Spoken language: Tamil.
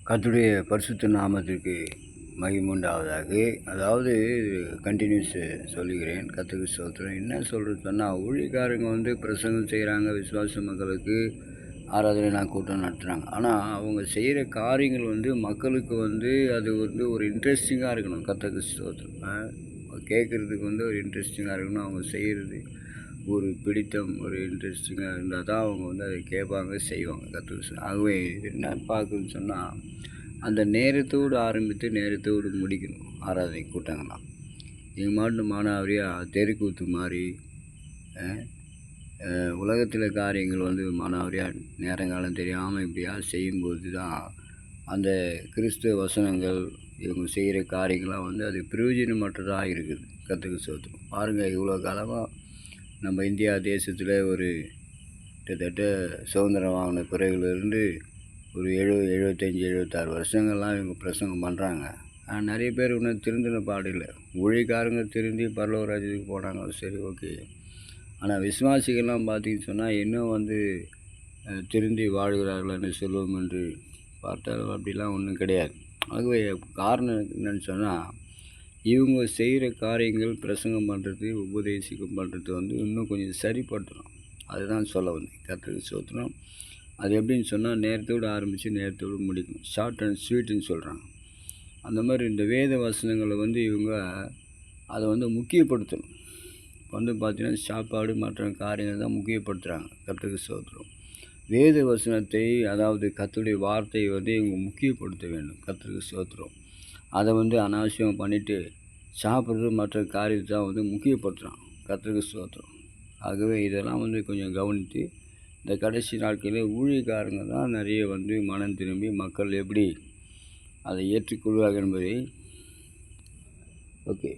கர்த்தருடைய பரிசுத்த நாமத்திற்கு மகிமுண்டாவதாக. அதாவது கண்டினியூஸ் சொல்லுகிறேன். கர்த்தருக்கு ஸ்தோத்திரம். என்ன சொல்கிறது சொன்னால், ஊழியக்காரங்க பிரசங்கம் செய்கிறாங்க, விசுவாச மக்களுக்கு ஆராதனை கூட்டம் நடத்துகிறாங்க. ஆனால் அவங்க செய்கிற காரியங்கள் மக்களுக்கு அது ஒரு இன்ட்ரெஸ்டிங்காக இருக்கணும். கர்த்தருக்கு ஸ்தோத்திரம். கேட்குறதுக்கு ஒரு இன்ட்ரெஸ்டிங்காக இருக்கணும். அவங்க செய்கிறது ஒரு பிடித்தம், ஒரு இன்ட்ரெஸ்டிங்காக இருந்தால் தான் அவங்க அதை கேட்பாங்க, செய்வாங்க. கர்த்தருக்கு ஆகவே என்ன பார்க்குதுன்னு சொன்னால், அந்த நேரத்தோடு ஆரம்பித்து நேரத்தோடு முடிக்கணும். ஆராதனை கூட்டங்கள்லாம் நீங்கள் மாட்டு மானாவரியாக தெருக்கூத்து மாதிரி உலகத்தில் காரியங்கள் மானாவரியாக நேரங்காலம் தெரியாமல் இப்படியா செய்யும்போது தான் அந்த கிறிஸ்துவ வசனங்கள் இவங்க செய்கிற காரியங்கள்லாம் அது பிரயோஜனமற்றதாக இருக்குது. கர்த்தருக்கு ஸ்தோத்திரம். பாருங்கள், இவ்வளோ காலமாக நம்ம இந்தியா தேசத்தில் கிட்டத்தட்ட சுதந்திரம் வாங்கின பிறகுலேருந்து ஒரு 75 76 வருஷங்கள்லாம் இவங்க பிரசங்கம் பண்ணுறாங்க. ஆனால் நிறைய பேர் இன்னும் திருந்தின பாடு இல்லை. ஊழியக்காரங்க திருந்தி பரலோக ராஜ்யத்துக்கு போனாங்க, சரி, ஓகே. ஆனால் விசுவாசிகள்லாம் பார்த்தீங்கன்னு சொன்னால் இன்னும் திருந்தி வாழ்கிறார்கள்னு சொல்லுவோம் என்று பார்த்தாலும் அப்படிலாம் ஒன்றும் கிடையாது. ஆகவே காரணம் என்னன்னு சொன்னால், இவங்க செய்கிற காரியங்கள் பிரசங்கம் பண்ணுறது, உபதேசிக்கம் பண்ணுறது இன்னும் கொஞ்சம் சரிப்படுத்தணும். அதுதான் சொல்ல வந்தேன். கர்த்தருக்கு ஸ்தோத்திரம். அது எப்படின்னு சொன்னால், நேரத்தோடு ஆரம்பித்து நேரத்தோடு முடிக்கணும். ஷார்ட் அண்ட் ஸ்வீட்டுன்னு சொல்கிறாங்க. அந்த மாதிரி இந்த வேத வசனங்களை இவங்க அதை முக்கியப்படுத்தணும். பார்த்தீங்கன்னா சாப்பாடு மற்ற காரியங்கள் தான் முக்கியப்படுத்துகிறாங்க. கர்த்தருக்கு ஸ்தோத்திரம். வேத வசனத்தை, அதாவது கர்த்தருடைய வார்த்தையை இவங்க முக்கியப்படுத்த வேண்டும். கர்த்தருக்கு ஸ்தோத்திரம். அதை அனாவசியம் பண்ணிவிட்டு சாப்பிட்றது மற்ற காரியத்தை தான் முக்கியப்படுத்துகிறான். கர்த்தருக்கு ஸ்தோத்திரம். ஆகவே இதெல்லாம் கொஞ்சம் கவனித்து, இந்த கடைசி நாட்களில் ஊழியக்காரங்க தான் நிறைய மனம் திரும்பி மக்கள் எப்படி அதை ஏற்றுக்கொள்வார்கள் என்பதை ஓகே.